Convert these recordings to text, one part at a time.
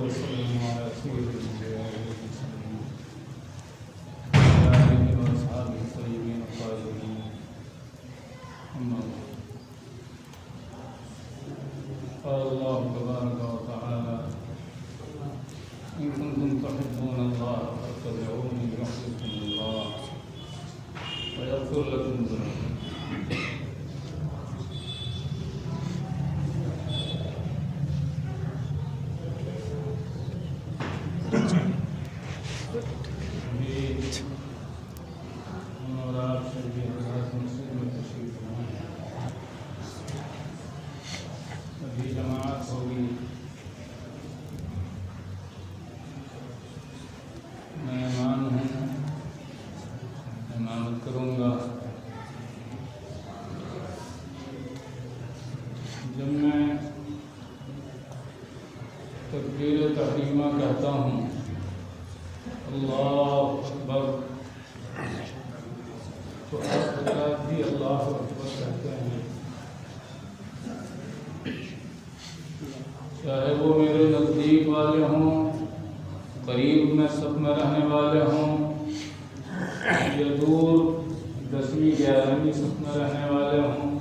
وسلم على سيد الأنبياء والمرسلين وعلى آله وأصحابه الطيبين الطاهرين أما بعد. قال الله تبارك وتعالى: إن كنتم تحبون الله فاتبعوني يحببكم الله ويغفر لكم ذنوبكم. ابھی جماعت ہوگی. میں امام ہوں، امامت کروں گا. جب میں تکبیر تحریمہ کہتا ہوں اللہ اکبر، تو آپ حضرات بھی اللہ اکبر کہتے ہیں، چاہے وہ میرے نزدیک والے ہوں، قریب میں سب میں رہنے والے ہوں، یا دور 10ویں 11ویں سب میں رہنے والے ہوں،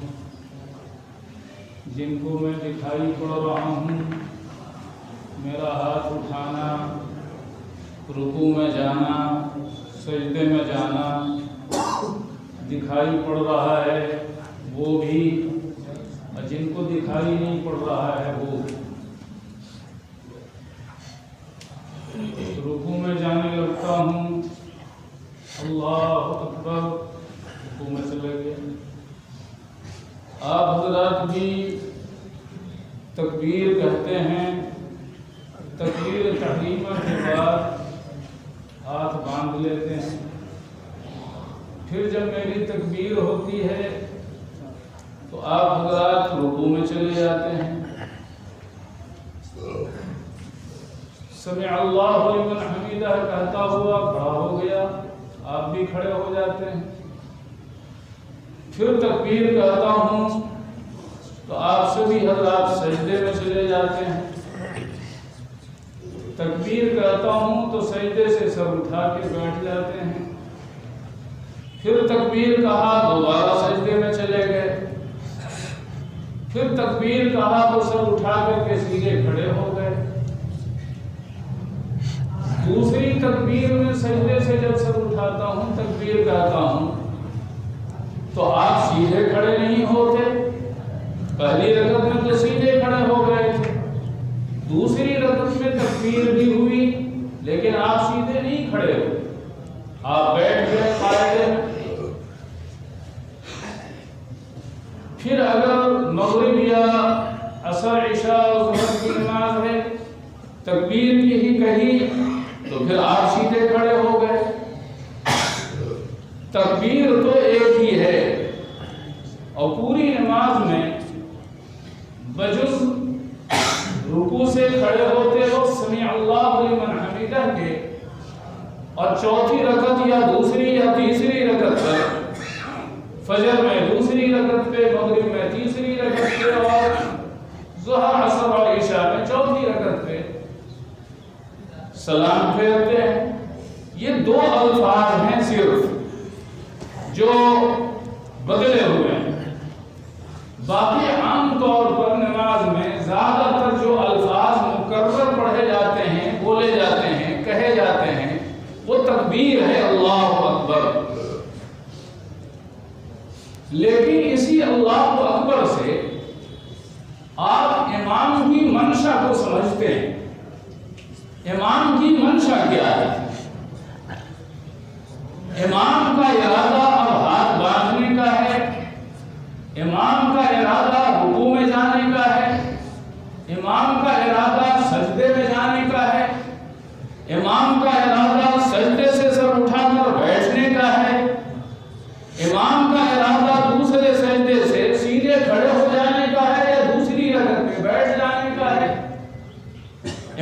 جن کو میں دکھائی پڑ رہا ہوں. میرا ہاتھ اٹھانا، رکوع میں جانا، سجدے میں جانا دکھائی پڑ رہا ہے وہ بھی، اور جن کو دکھائی نہیں پڑ رہا ہے وہ بھی. رکوع میں جانے لگتا ہوں، اللہ اکبر، رکوع میں چلے گئے. آپ حضرات بھی تکبیر کہتے ہیں، تکبیر تحریمہ کے بعد ہاتھ باندھ لیتے ہیں. پھر جب میری تکبیر ہوتی ہے تو آپ حضرات رکوع میں چلے جاتے ہیں. سمع اللہ لمن حمیدہ کہتا ہوا کھڑا ہو گیا، آپ بھی کھڑے ہو جاتے ہیں. پھر تکبیر کہتا ہوں تو آپ سے بھی حضرات سجدے میں چلے جاتے ہیں. تکبیر کہتا ہوں تو سجدے سے سر اٹھا کے بیٹھ جاتے ہیں. پھر تکبیر کہا دوبارہ سجدے میں چلے گئے. پھر تکبیر کہا تو سر اٹھا کر کے سیدھے کھڑے ہو گئے. دوسری تکبیر میں سجدے سے جب سر اٹھاتا ہوں، تکبیر کہتا ہوں تو آپ سیدھے کھڑے نہیں ہوتے. پہلی رکعت میں تو سیدھے کھڑے ہو گئے تھے، دوسری رکعت میں تکبیر بھی ہوئی لیکن آپ سیدھے نہیں کھڑے ہوئے، آپ بیٹھ گئے قاعدے میں. پھر اگر مغرب یا عصر عشاء اور ظہر کی نماز ہے، تکبیر کی ہی کہی تو پھر آپ سیدھے کھڑے ہو گئے. تکبیر تو ایک ہی ہے، اور پوری نماز میں بجز رکوع سے کھڑے ہوتے وقت سمع اللہ لمن حمیدہ کے، اور چوتھی رکعت یا دوسری یا تیسری رکعت پر، فجر میں دوسری رکعت پہ، مغرب میں تیسری رکعت پہ، اور ظہر عصر اور عشاء میں چوتھی رکعت پہ سلام پھیرتے ہیں. یہ دو الفاظ ہیں صرف جو بدلے ہوئے ہیں. باقی عام طور پر نماز میں زیادہ تر جو الفاظ مکرر پڑھے جاتے ہیں، بولے جاتے ہیں، کہے جاتے ہیں، وہ تکبیر ہے اللہ اکبر. لیکن اسی اللہ اکبر سے آپ امام کی منشا کو سمجھتے ہیں. امام کی منشا کیا ہے؟ امام کا ارادہ اب ہاتھ باندھنے کا ہے، امام کا ارادہ رکوع میں جانے کا ہے، امام کا ارادہ سجدے میں جانے کا ہے، امام کا ارادہ سجدے سے سر اٹھا کر بیٹھنے کا ہے، امام کا ارادہ دوسرے سجدے سے سیدھے کھڑے ہو جانے کا ہے یا دوسری رکعت میں بیٹھ جانے کا ہے،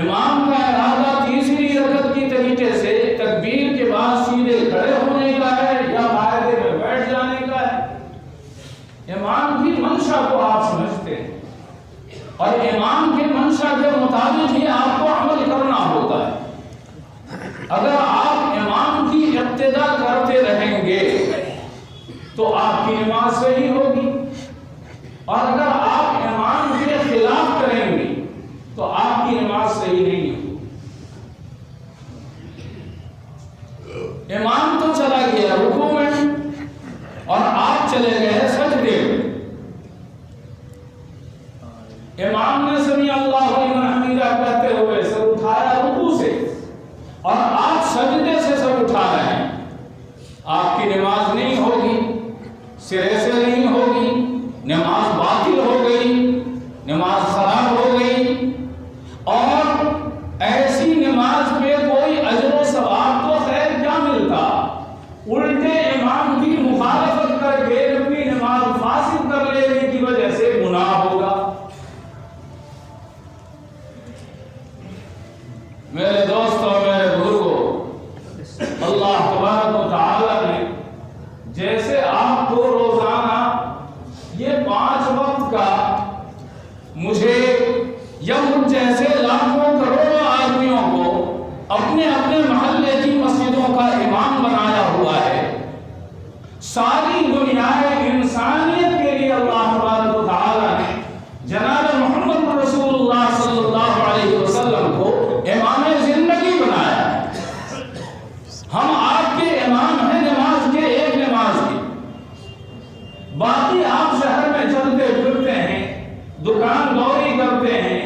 امام کا ارادہ تیسری رکعت کی طریقے سے تکبیر کے بعد سیدھے کھڑے ہونے کا ہے یا قاعدے میں بیٹھ جانے کا ہے. امام کی منشا کو آپ سمجھتے ہیں اور امام کے منشا کے مطابق ہی آپ کو عمل کرنا ہوا ہے۔ اگر آپ امام کی اقتدا کرتے رہیں گے تو آپ کی نماز صحیح ہوگی، اور اگر آپ امام کے خلاف کریں گے تو آپ کی نماز صحیح نہیں ہوگی۔ امام تو چلا گیا رکوع میں اور آپ چلے گئے سجدے میں۔ امام نے سمیع اللہ لمن حمیدہ کہتے ہوئے سر اٹھایا رکوع سے، اور آپ سجدے سے سر اٹھا رہے ہیں، آپ کی نماز نہیں ہوگی، سرے سے نہیں ہوگی، نماز باطل ہو گئی، نماز خراب ہو گئی، اور ایسی نماز پہ کوئی اجر و ثواب تو خیر کیا ملتا، الٹے امام کی مخالفت کر کے اپنی نماز فاسد کر لینے کی وجہ سے گناہ ہوگا۔ میرے دوستوں، میرے بزرگوں، اللہ تبارک و تعالی نے جیسے آپ کو روزانہ یہ 5 وقت کا مجھے یا مجھ جیسے لاکھوں کروڑوں آدمیوں کو اپنے اپنے محلے کی مسجدوں کا امام بنایا ہوا ہے، ساری دنیا انسانیت کے لیے اللہ تبارک و تعالی نے جناب محمد رسول اللہ صلی اللہ علیہ وسلم کو امام زندگی بنایا ہے۔ ہم آپ کے امام ہیں نماز کے، ایک نماز کے، باقی آپ شہر میں چلتے پھرتے ہیں، دکان داری کرتے ہیں،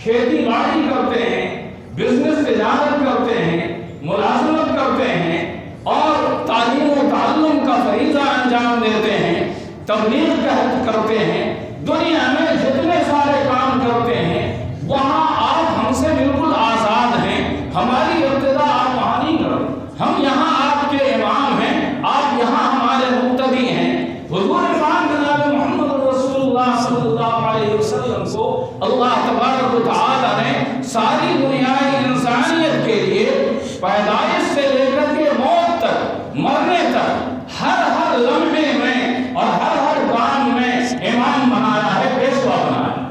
کھیتی باڑی کرتے ہیں، بزنس تجارت کرتے ہیں، ملازمت کرتے ہیں، اور تعلیم و تعلم کا فریضہ انجام دیتے ہیں، تبلیغ کرتے ہیں، دنیا میں جتنے سارے کام کرتے ہیں، وہاں آپ ہم سے بالکل آزاد ہیں، ہماری ابتدا آپ وہاں نہیں کرو، ہم یہاں آپ کے امام ہیں، آپ یہاں ہمارے مقتدی ہیں۔ حضور پاک جناب محمد رسول اللہ صلی اللہ علیہ وسلم کو اللہ تبارک و تعالی نے ساری دنیا انسانیت کے لیے پیدائش سے لے کر کے موت تک، مرنے تک، ہر لمحے میں اور ہر کام میں امام بنایا ہے، پیشوا بنایا ہے۔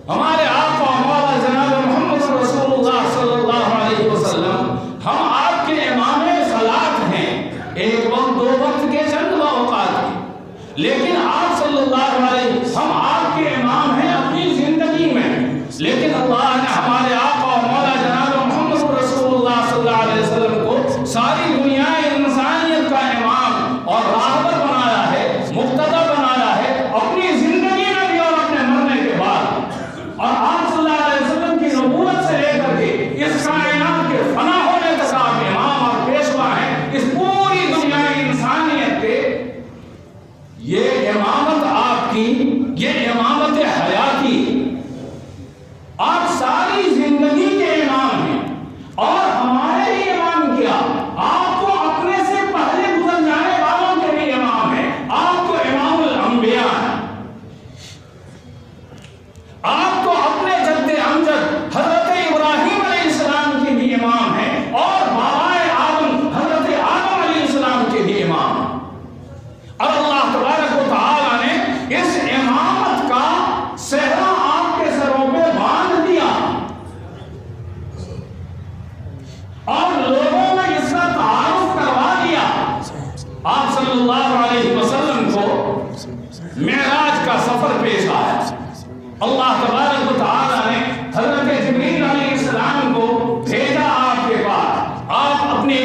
ہمارے آقا مولا جناب محمد رسول اللہ صلی اللہ علیہ وسلم ہم آپ کے امام صلاۃ ہیں، ایک وقت 2 وقت کے چند اوقات کے، لیکن آپ صلی اللہ علیہ ہم آپ کے امام ہیں اپنی زندگی میں، لیکن اللہ نے ہمارے آقا مولا جناب محمد رسول اللہ صلی اللہ علیہ وسلم کو ساری دنیا انسانیت کا امام اور راہبر بنایا ہے، مقتدی بنایا ہے، اپنی زندگی میں بھی اور اپنے مرنے کے بعد۔ اور آپ صلی اللہ علیہ وسلم کی نبوت سے لے کر کے اس کائنات کے فنا ہونے تک آپ امام اور پیشوا ہیں، اس پوری دنیا انسانیت کے۔ یہ امامت آپ کی، یہ امامت حیاتی، آپ ساری زندگی کے امام ہیں، اور ہمارے بھی امام کیا، آپ تو اپنے سے پہلے گزر جانے والوں کے بھی امام ہیں، آپ تو امام الانبیاء ہیں، آپ تو اپنے جد امجد حضرت ابراہیم علیہ السلام کے بھی امام ہیں، اور بابائے آدم حضرت آدم علیہ السلام کے بھی امام ہیں۔ اور اللہ تبارک و تعالی نے اس امامت کا صحرا آپ کے سروں پہ باندھ دیا، اور لوگوں میں اس کا تعارف کروا دیا۔ آپ صلی اللہ علیہ وسلم کو معراج کا سفر پیش آیا، اللہ تبارک و تعالی نے حضرت جبریل علیہ السلام کو بھیجا آپ کے پاس۔ آپ اپنی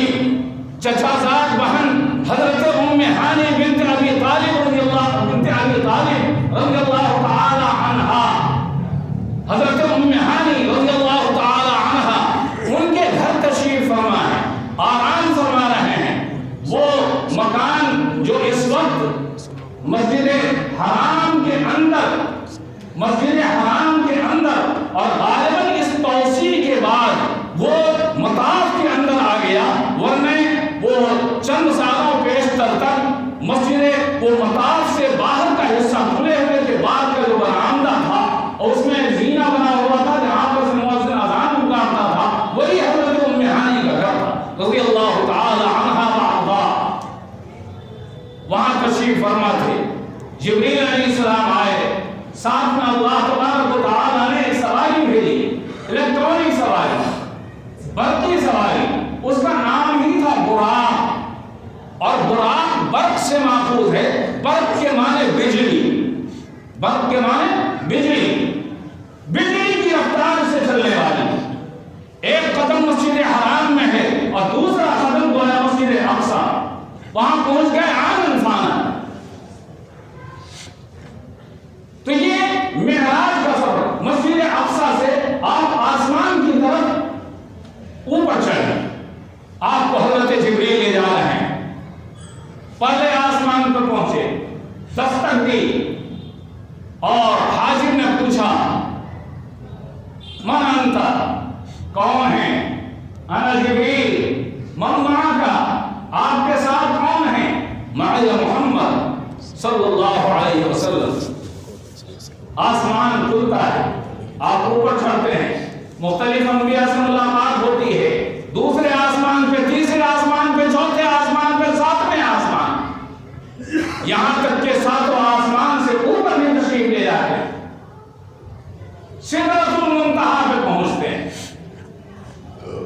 چچا زاد بہن حضرت ام ہانی بنت ابی طالب رضی اللہ تعالی عنہا، حضرت ام ہانی رضی اللہ تعالی عنہا ان کے گھر تشریف فرما ہے، آرام فرما رہے ہیں۔ وہ مکان جو اس وقت مسجد حرام کے اندر اور غالباً اس توسیع کے بعد وہ مطاف کے اندر آ گیا، ورنہ وہ چند سالوں پیشتر تک مسجد وہ مطاف سے باہر کا حصہ کھلے ہوئے کے بعد کا جو برآمدہ تھا، اور اس میں زینہ بنا ہوا تھا جہاں پر مؤذن اذان پکارتا تھا، وہی حضرت ام ہانی کا گھر تھا رضی اللہ تعالی عنہا وارضاہا۔ وہاں تشریف فرما تھے، جبریل علیہ السلام آئے، ساتھ میں اللہ تبارک و تعالی نے ایک سواری بھیجی، الیکٹرانک برقی سواری، اس کا نام ہی تھا براق، اور براق برق سے ماخوذ ہے۔ برق کے معنی بجلی، برق کے معنی بجلی، بجلی کی رفتار سے چلنے والی۔ ایک قدم مسجد حرام میں ہے اور دوسرا قدم گویا مسجد اقصی، وہاں پہنچ گئے عام انسان۔ تو یہ معراج کا سفر، مسجد اقصی سے آپ آسمان کی طرف اوپر چڑھے، آپ کو حضرت جبریل لے جا رہے ہیں۔ پہلے آسمان پر پہنچے، دستک دی اور حاجب نے پوچھا من انت، کون ہے؟ انا جبریل، من معک، آپ کے ساتھ کون ہے؟ معی محمد صلی اللہ علیہ وسلم۔ آسمان کھلتا ہے، آپ اوپر چڑھتے ہیں، مختلف انبیاء سے ملاقات ہوتی ہے، دوسرے آسمان پہ، تیسرے آسمان پہ، چوتھے آسمان پہ، ساتویں آسمان، یہاں تک کہ ساتوں آسمان سے اوپر بھی تشریف لے جاتے ہیں، سدرۃ المنتہا پہ پہنچتے ہیں۔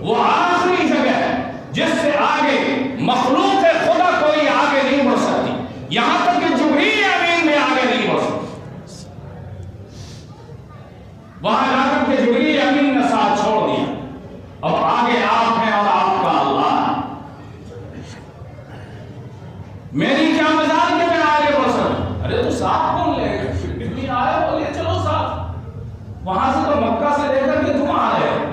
وہ آخری جگہ ہے جس سے آگے مخلوق خدا کوئی آگے نہیں بڑھ سکتی، یہاں تک کہ جبریل امین بھی آگے نہیں بڑھ سکتی۔ وہاں جا کر کے جبریل امین نے ساتھ چھوڑ دیا، اب آگے آپ ہیں اور آپ کا اللہ۔ میری کیا مجال کہ میں آگے بڑھ سکوں؟ ارے تو ساتھ کون لے گا؟ جبریل آئے بولے چلو ساتھ، وہاں سے تو مکہ سے لے کر کے تم آ رہے ہو۔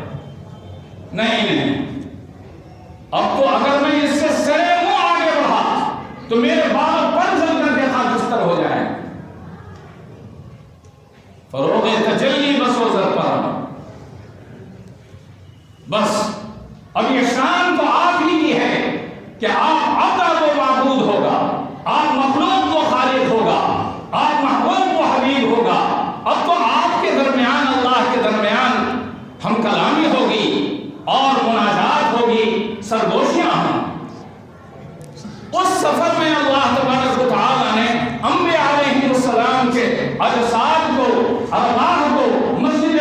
نہیں، اب تو اگر میں اس سے سرے منہ آگے بڑھا تو میرے بال پر جل کر کے خاکستر ہو جائیں۔ فروغ تجلی بس و زر پر، بس اب یہ شان تو آپ ہی کی ہے کہ آپ عطا و معبود ہوگا، آپ مخلوق و خالق ہوگا، آپ محبوب و حبیب ہوگا۔ اب تو آپ کے درمیان، اللہ کے درمیان ہم کلامی ہوگی اور مناجات ہوگی، سرگوشیاں ہوں۔ اس سفر میں اللہ تبارک و تعالیٰ نے انبیاء علیہ السلام کے اجساد کو، ارواح کو مسجد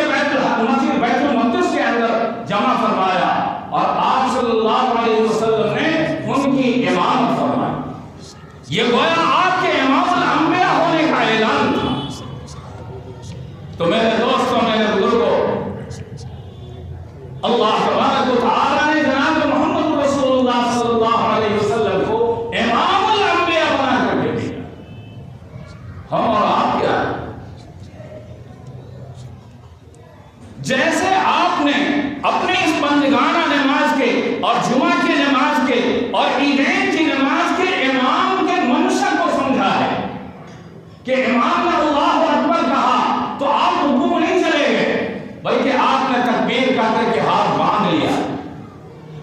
بیت المقدس کے اندر جمع فرمایا اور آپ صلی اللہ علیہ وسلم نے ان کی امامت فرمائی۔ یہ گویا آپ کے امام الانبیاء ہونے کا اعلان تھا۔ تو میرے دوستوں، میرے بزرگوں، اللہ تبارک و تعالیٰ نے جناب محمد رسول اللہ صلی اللہ علیہ وسلم کو امام الانبیاء بنا کر کے دیا۔ ہم اور آپ کیا ہے؟ جیسے آپ نے اپنے اس بندگانہ نماز کے اور جمعہ کی نماز کے اور عیدین کی نماز کے امام کے منشا کو سمجھا ہے کہ امام نے اللہ اکبر کہا تو آپ رکوع نہیں چلے گئے، بلکہ آپ نے تکبیر کہہ کر کے ہاتھ باندھ لیا،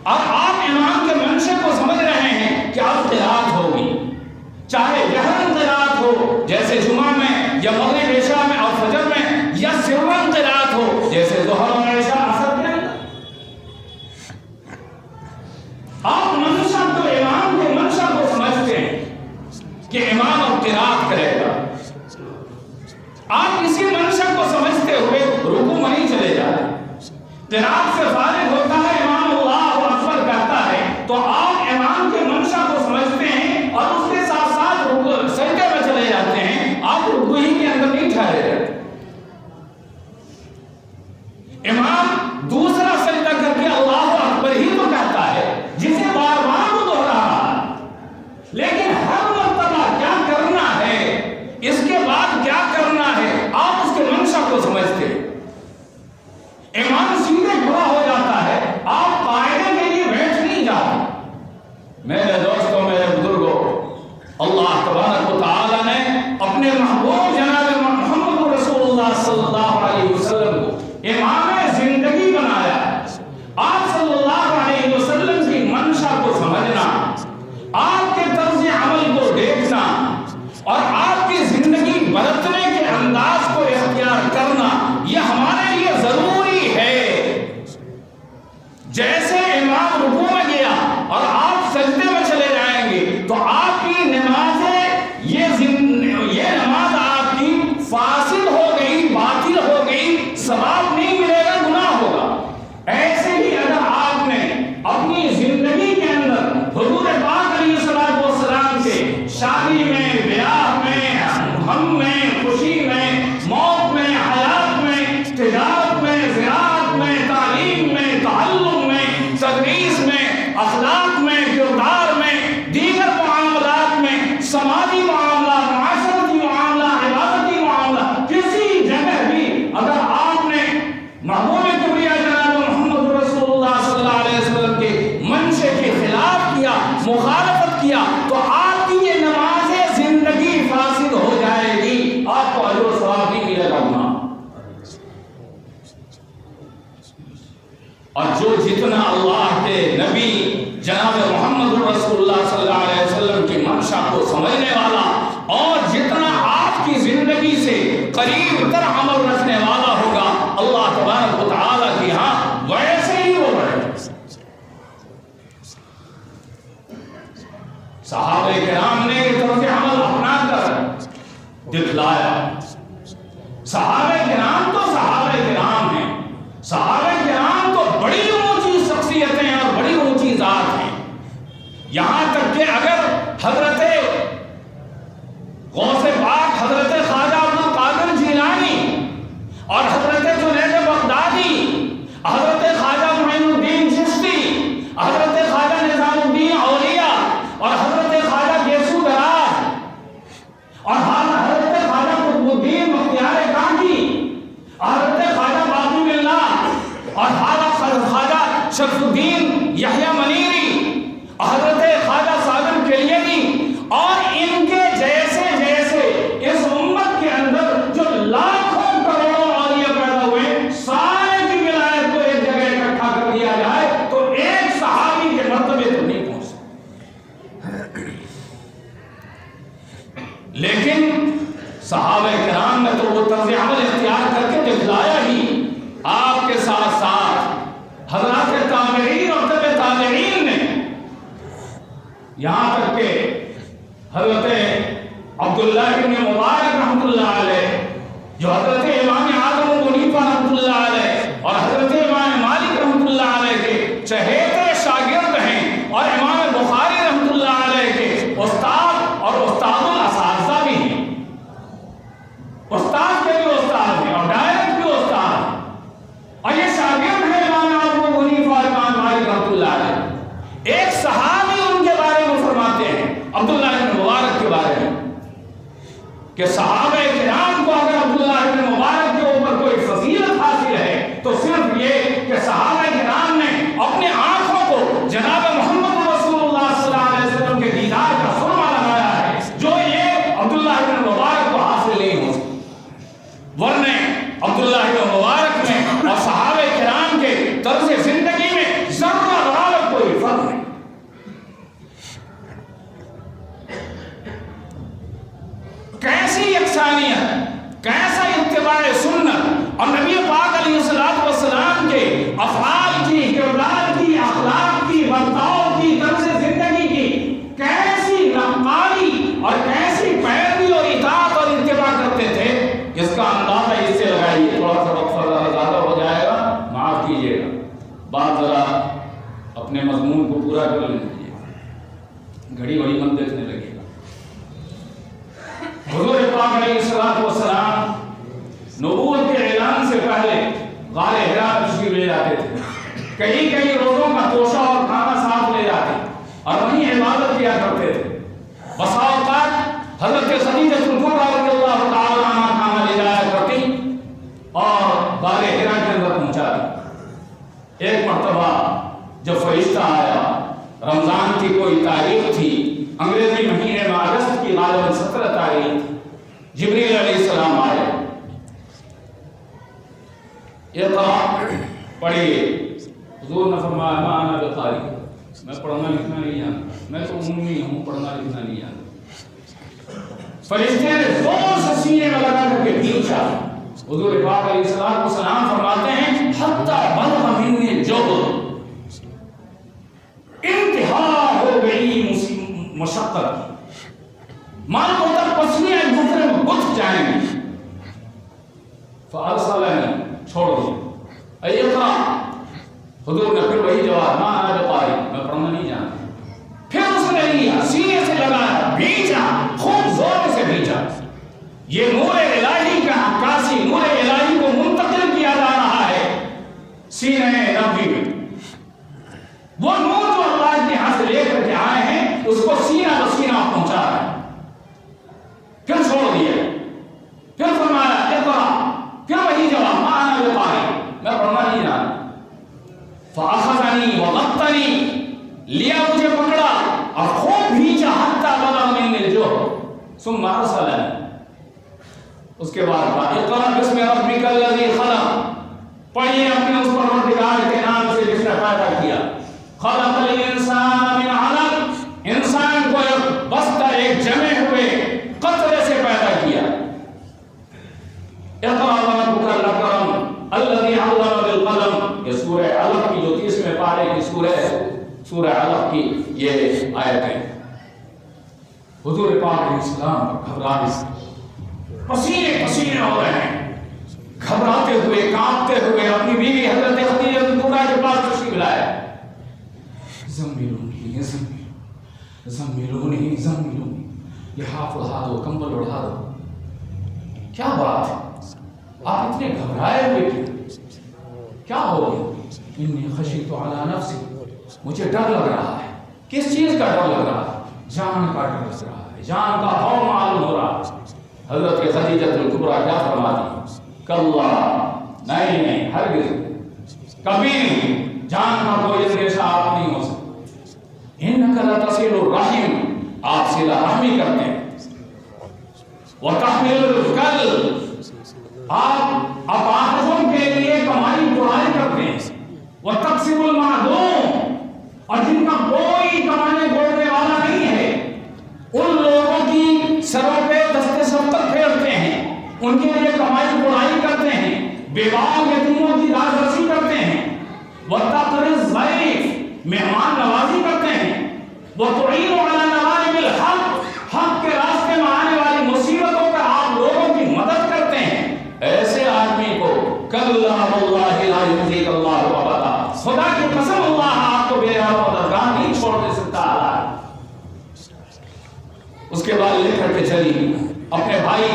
اور آپ امام کے منشے کو سمجھ رہے ہیں کہ اب قرات ہوگی، چاہے جہرن قرات ہو جیسے جمعہ میں یا مغرب عشاء میں اور فجر میں، یا سرن قرات ہو جیسے ظہر اور عشاء اثر کے اندر۔ آپ منشا کو، امام کے منشا کو سمجھتے ہیں کہ امام اب قرات کرے گا، آپ اسی منشا کو سمجھتے ہوئے رکوع میں نہیں چلے جاتے، قرات سے فارغ ہوتا ہے، امام اللہ اکبر کہتا ہے تو آپ امام کے منشا کو سمجھتے ہیں اور اس کے ساتھ ساتھ سجدے میں چلے جاتے ہیں، آپ رکوع ہی کے اندر نہیں ٹھہرے رہتے۔ امام دوسرا سجدہ کر کے اللہ اکبر ہی تو کہتا ہے جسے بار بار وہ دوہرا رہا ہے، لیکن ہر مرتبہ کیا کرنا ہے، اس کے بعد کیا کرنا ہے، آپ اس کے منشا کو سمجھتے ہیں۔ امام سیدھے کھڑا ہو جاتا ہے، آپ قاعدے کے لیے بیٹھ نہیں جاتے۔ میرے دوستوں، میرے بزرگوں، اللہ تبارک و تعالیٰ نے اپنے محبوب جناب محمد رسول اللہ صلی اللہ علیہ وسلم کو امام زندگی بنایا۔ آپ صلی اللہ علیہ وسلم کی منشا کو سمجھنا، آپ کے طرز عمل کو دیکھنا اور آپ کی زندگی برتنے کے انداز کو اختیار کرنا، یہ ہمارے لیے ضروری ہے۔ جیسے امام رکوع میں گیا اور آپ سجدے میں چلے جائیں گے تو آپ کی نمازیں، یہ نماز آپ آپ کی یہ نماز زندگی فاسد ہو جائے گی، آپ کو اجر و ثواب نہیں ملے گا۔ اور جو جتنا اللہ کے نبی جناب محمد رسول اللہ صلی اللہ علیہ وسلم کی منشا کو سمجھنے والا اور جتنا آپ کی زندگی سے قریب تر عمل رکھنے والا ہوگا، اللہ تبارک و تعالیٰ کی ہاں ویسے ہی وہ بڑھے۔ صحابہ کرام نے یہ طرز عمل اپنا کر دکھلایا۔ صحابہ کرام تو صحابہ کرام ہیں، صحابہ کرام تو بڑی اونچی شخصیتیں اور بڑی اونچی ذات ہیں، یہاں تک کہ اگر حضرت غوث پاک حضرت خواجہ عبد القادر جیلانی اور حضرت جنید بغدادی، حضرت خواجہ معین الدین چشتی، حضرت خواجہ نظام الدین اولیاء اور حضرت خواجہ گیسو دراز اور حضرت خواجہ قطب الدین بختیار کانٹی، حضرت خواجہ باقی باللہ اور حضرت خواجہ شرف الدین یحییٰ منیری، حضرت خواجہ صابر کلیانی اور ان کے جیسے جیسے اس امت کے اندر جو لاکھوں کروڑوں اولیاء پیدا ہوئے، سارے کی ولایت کو ایک جگہ اکٹھا کر دیا جائے تو ایک صحابی کے مرتبے تو نہیں پہنچ سکتے۔ لیکن صحابہ کرام نے تو وہ طرز عمل اختیار کر کے دکھلایا ہی، آپ کے ساتھ ساتھ حضرات تابعین اور تبع تابعین نے، یہاں تک کہ حضرت عبداللہ بن مبارک رحمۃ اللہ علیہ جو حضرت امام اعظم ابو حنیفہ رحمۃ اللہ علیہ اور حضرت امام مالک رحمۃ اللہ علیہ کے چہیتے شاگرد ہیں اور امام بخاری رحمۃ اللہ علیہ کے استاد اور استاد الاساتذہ بھی ہیں، استاد کے بھی استاد ہیں اور ڈائریکٹ بھی استاد ہیں، اور یہ شاگرد ہیں امام اعظم ابو حنیفہ اور امام مالک رحمۃ اللہ علیہ۔ ایک صحابی ان کے بارے میں فرماتے ہیں عبداللہ بن مبارک کے بارے میں کہ صحابہ کرام کو اگر عبداللہ بن مبارک کے اوپر کوئی فضیلت حاصل ہے تو صرف یہ کہ صحابہ کرام نے اپنے آنکھوں کو جناب محمد رسول اللہ صلی اللہ علیہ وسلم کے دیدار کا سرما لگایا ہے، جو یہ عبداللہ بن مبارک کو حاصل نہیں ہو سکتا۔ ورنہ عبداللہ بن مبارک میں اور صحابہ کرام کے طرز زندگی میں ذرہ برابر کوئی فرق نہیں۔ کیسی یکسانیت، کیسا اتباع سنت اور نبی پاک علیہ السلام کے افعال کی، کردار کی، اخلاق کی، برتاؤ کی، طرز زندگی کی کیسی نقالی اور کیسی پیروی اور اطاعت اور اتباع کرتے تھے، اس کا اندازہ اس سے لگائیے۔ تھوڑا سا وقفہ زیادہ ہو جائے گا، معاف کیجیے گا، بات ذرا اپنے مضمون کو پورا کر لیجیے، گھڑی وڑی مت دیکھنے لگے گا۔ حضور پاک علیہ السلام نبوت کے اعلان سے پہلے غار حرا تشریف لے جاتے تھے، کئی روزوں کا توشہ اور کھانا ساتھ لے جاتے اور وہیں عبادت کیا کرتے تھے۔ بسا اوقات حضرت خدیجہ کبریٰ رضی اللہ تعالی عنہا کھانا لے جایا کرتی اور غار حرا کے اندر پہنچاتی۔ ایک مرتبہ جب فرشتہ آیا، رمضان کی کوئی تاریخ تھی، انگریزی مہینے میں اگست کی غالباً 17 تاریخ، جبریل علیہ السلام آئے، اقرأ پڑھیے۔ حضور نے فرمایا ما انا بقاری، میں پڑھنا لکھنا نہیں جانتا، میں تو امی ہوں، پڑھنا لکھنا نہیں جانتا۔ فرشتے نے زور سے سینے میں لگا کر کے کھینچا۔ حضور پاک علیہ السلام فرماتے ہیں حتی بلغ منی الجہد، انتہا ہو گئی مشقت، معلوم ہوتا پسینے ایک دوسرے میں گھس جائیں گے۔ فارسلنی، چھوڑ دیا، اے اقرا۔ حضور نے پھر وہی جواب، ما انا بقاری، میں پڑھنا نہیں جانتا۔ پھر اس نے لیا، سینے سے لگایا، بھیجا، خوب زور سے بھیجا۔ یہ نور الہی کا عکاسی، نور الہی کو منتقل کیا جا رہا ہے سینے نبی میں۔ وہ نور جو اللہ کے ہاتھ سے لے کر کے آئے ہیں اس کو سینہ بسینہ پہنچا رہا ہے۔ پھر چھوڑ دیا، پھر فرمایا اقرا، پھر وہی جواب، ما انا بقاری، میں پڑھنا نہیں جانتا۔ فاخذنی وغطنی، لیا مجھے پکڑا اور خوب بھیجا، حتی الجهد ثم ارسلني. اس کے بعد اقرأ باسم ربک الذی خلق، پڑھیے اپنے اس پروردگار کے نام سے جس نے پیدا کیا. خلق الانسان من علق، انسان کو ایک بستہ، ایک جمے ہوئے قطرے سے پیدا کیا. اقرأ وربک الاکرم الذی علم بالقلم، یہ سورہ علق کی جو 30ویں پارے کی سورہ علق کی یہ آیت ہے. حضور پاک علیہ السلام گھبرانے سے پسینے پسینے ہو رہے ہیں، گھبراتے ہوئے کانپتے ہوئے اپنی بیوی حضرت خدیجہ کبریٰ کے پاس تشریف لائے. زملونی زملونی زملونی، لحاف اڑا دو، کمبل اڑا دو. کیا بات ہے، آپ اتنے گھبرائے ہوئے کیا ہو گیا؟ انی خشیت علی نفسی، مجھے ڈر لگ رہا ہے. کس چیز کا ڈر لگ رہا ہے؟ جان کا ڈر لگ رہا ہے، جان کا خوف معلوم ہو رہا ہے. حضرت خدیجہ کبریٰ کیا فرماتی؟ کلا، نہیں نہیں، ہرگز کبھی نہیں، جان کا کوئی اندیشہ آپ نہیں ہو سکتا. انک لتصل الرحم، آپ صلہ رحمی کرتے ہیں. وتحمل الکل، آپ اپاہجوں کے لیے کمائی برائی کرتے ہیں. وتکسب المعدوم، اور جن کا کوئی کمانے گوڑنے والا نہیں ہے ان لوگوں کی سروں پہ دستے شفقت پھیرتے ہیں، ان کے لیے کمائی برائی کرتے ہیں، بیواؤں یتیموں کی راز رسی کرتے ہیں. وتقری الضیف، مہمان نوازی کرتے ہیں. وتعین علی نوائب الحق، حق کے راستے میں آنے والی مصیبتوں پر آپ لوگوں کی مدد کرتے ہیں. ایسے آدمی کو کلا واللہ لا یخزیک اللہ ابدا، خدا کی قسم اللہ آپ کو بے مددگار نہیں چھوڑ دے سکتا. اس کے بعد لے کر کے چلی اپنے بھائی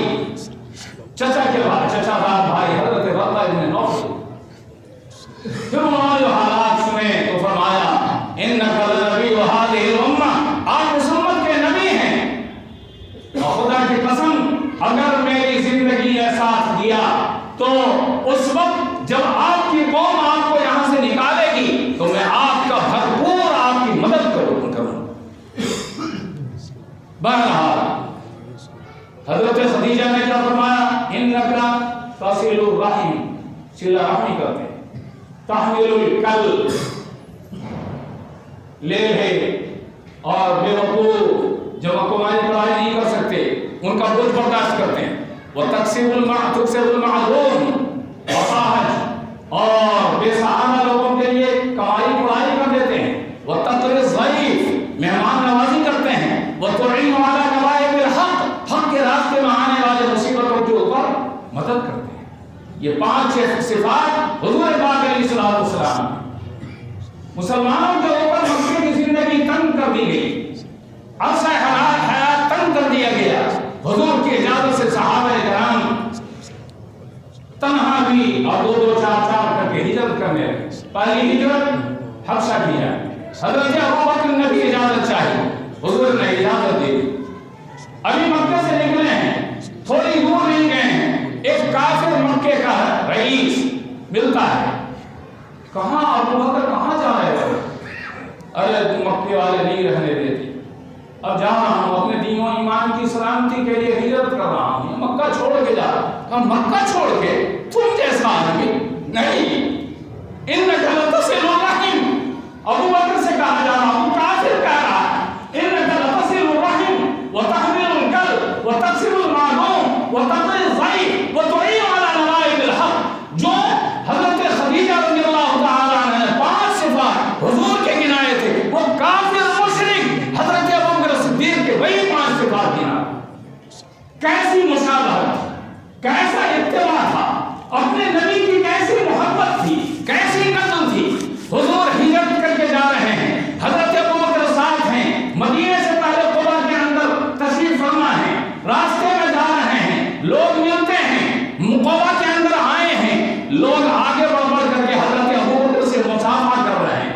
چچا کے بعد چچا دار بھائی حضرت ورقہ بن نوفل، پھر انہوں نے جو حالات سنے تو فرمایا انک لنبی وہذہ الامہ، آپ اس امت کے نبی ہیں، اور خدا کی قسم اگر میری زندگی نے ساتھ دیا تو اس وقت جب آپ کی قوم آپ کو یہاں سے نکالے گی تو میں آپ کا بھرپور آپ کی مدد کروں. بہرحال حضرت خدیجہ نے کیا فرمایا؟ انک تصل الرحم، صلہ رحمی کرتے ہیں. تحمل الکل، لے اور بے وقوع جو کمائی پڑھائی نہیں کر سکتے ان کا بوجھ برداشت کرتے ہیں. وتکسب المعدوم، اپاہج اور بے سہارا لوگوں کے لیے کمائی پڑھائی کر دیتے ہیں. وتقری الضیف، مہمان نوازی کرتے ہیں. وتعین علی نوائب الحق، حق کے راستے میں آنے والے مصیبتوں کے اوپر مدد کرتے ہیں. یہ 5 صفات حضور پاک علیہ السلام. مسلمانوں کے اوپر مکے کی زندگی تنگ کر دی گئی، عرصہ حیات تنگ کر دیا گیا. حضور کی اجازت سے صحابہ کرام تنہا بھی اور 2 4 کر کے ہجرت کرنے لگے. پہلی ہجرت حبشہ کی ہے. حضرت ابوبکر نے بھی اجازت چاہی، حضور نے اجازت دی. ابھی مکہ سے نکلے ہیں، تھوڑی دور نہیں گئے ہیں، ایک کافر مکے کا رئیس ملتا ہے. کہاں ابوبکر کہاں جا رہے ہو؟ ارے تم مکے والے نہیں رہنے دیتے، اب جا رہا ہوں، اپنے دین و ایمان کی سلامتی کے لیے ہجرت کر رہا ہوں، مکہ چھوڑ کے جا رہا ہوں. کہا مکہ چھوڑ کے؟ تم جیسا آدمی نہیں. انک لتصل الرحم، ابوبکر سے کہا جا رہا ہوں، کافر کہہ رہا ہے انک لتصل الرحم وتحمل الکل وتکسب المعدوم وتقری الضیف وتعین علی نوائب الحق. جو حضرت خدیجہ رضی اللہ تعالی عنہ نے 5 صفات حضور کے گنائے تھے، وہ کافر مشرک حضرت ابوبکر صدیق کے وہی 5 صفات گنا. کیسی مشابہت، کیسا اتباع تھا، اپنے نبی کی کیسی محبت تھی، کیسی نقل تھی. حضور ہجرت کر کے جا رہے ہیں، حضرت ابوبکر ساتھ ہیں، مدینے سے پہلے قبا کے اندر تشریف فرما ہے، راستے میں جا رہے ہیں، لوگ ملتے ہیں، قبا کے اندر آئے ہیں، لوگ آگے بڑھ بڑھ کر کے حضرت ابوبکر سے مصافحہ کر رہے ہیں،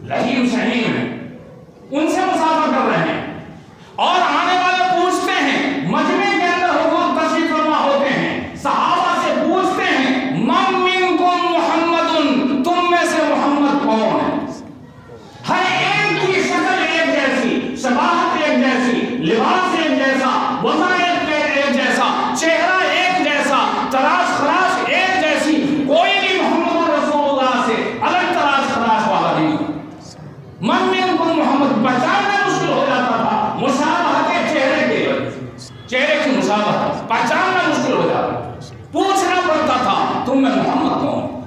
لہیم شہیم ہیں، ان سے مصافحہ کر رہے ہیں. اور آنے والے پوچھتے ہیں، مجمع کے اندر حضور تشریف فرما ہوتے ہیں، صحابہ سے پوچھتے ہیں من منکم محمد، تم میں سے محمد لباس ایک جیسا، وضع ایک جیسا، چہرہ ایک جیسا، تراش خراش ایک جیسی، کوئی بھی محمد رسول اللہ سے الگ تراش خراش والا نہیں۔ من میں کو محمد پہچاننا مشکل ہو جاتا تھا، مشابہت چہرے کی مشابہت پہچاننا مشکل ہو جاتا، پوچھنا پڑتا تھا تم میں محمد کون؟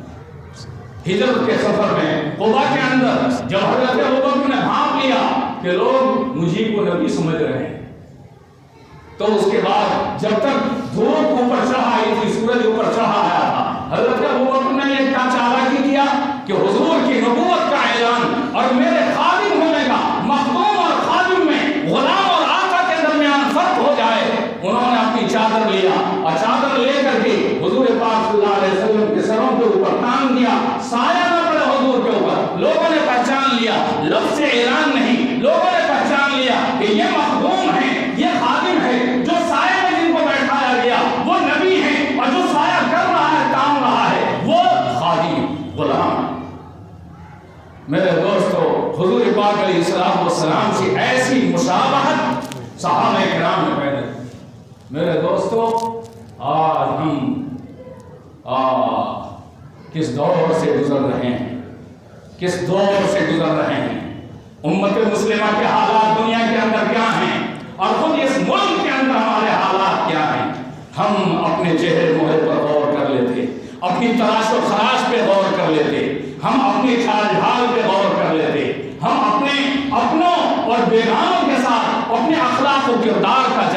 ہجرت کے سفر میں قبا کے اندر جب حضرت ابوبکر نے بھانپ لیا کہ لوگ مجھے کو نبی سمجھ رہے ہیں، تو اس کے بعد جب تک دھوپ اوپر چڑھا آئی تھی، سورج اوپر چڑھا آیا تھا، حضرت ابوبکر نے یہ کیا چالاکی کیا کہ حضور کی نبوت کا اعلان اور میرے خادم ہونے کا، مخدوم اور خادم میں، غلام اور آقا کے درمیان فرق ہو جائے۔ انہوں نے اپنی چادر لیا اور چادر لے کر کے حضور پاک صلی اللہ علیہ وسلم کے سروں کے اوپر ٹانگ دیا، سایہ نہ پڑے حضور کے اوپر۔ لوگوں نے پہچان لیا، لفظ اعلان نہیں، لوگوں نے پہچان لیا کہ یہ مخدوم ہے، یہ خادم ہے، جو سایہ میں جن کو بیٹھایا گیا وہ نبی ہے، اور جو سایہ کر رہا ہے، کام رہا ہے، وہ خادم غلام ہے۔ میرے دوستو، حضور پاک علیہ السلام سے ایسی مشابہت صحابہ کرام نے پیدا کی۔ میرے دوستو، آج ہم کس دور سے گزر رہے ہیں، کس دور سے گزر رہے ہیں، امت مسلمہ کے حالات دنیا کے اندر کیا ہیں، اور خود اس ملک کے اندر ہمارے حالات کیا ہیں۔ ہم اپنے چہرے موہے پر غور کر لیتے، اپنی تراش و خراش پہ غور کر لیتے، ہم اپنی چال ڈھال پہ غور کر لیتے، ہم اپنے اپنوں اور بیگانوں کے ساتھ اپنے اخلاق و کردار کا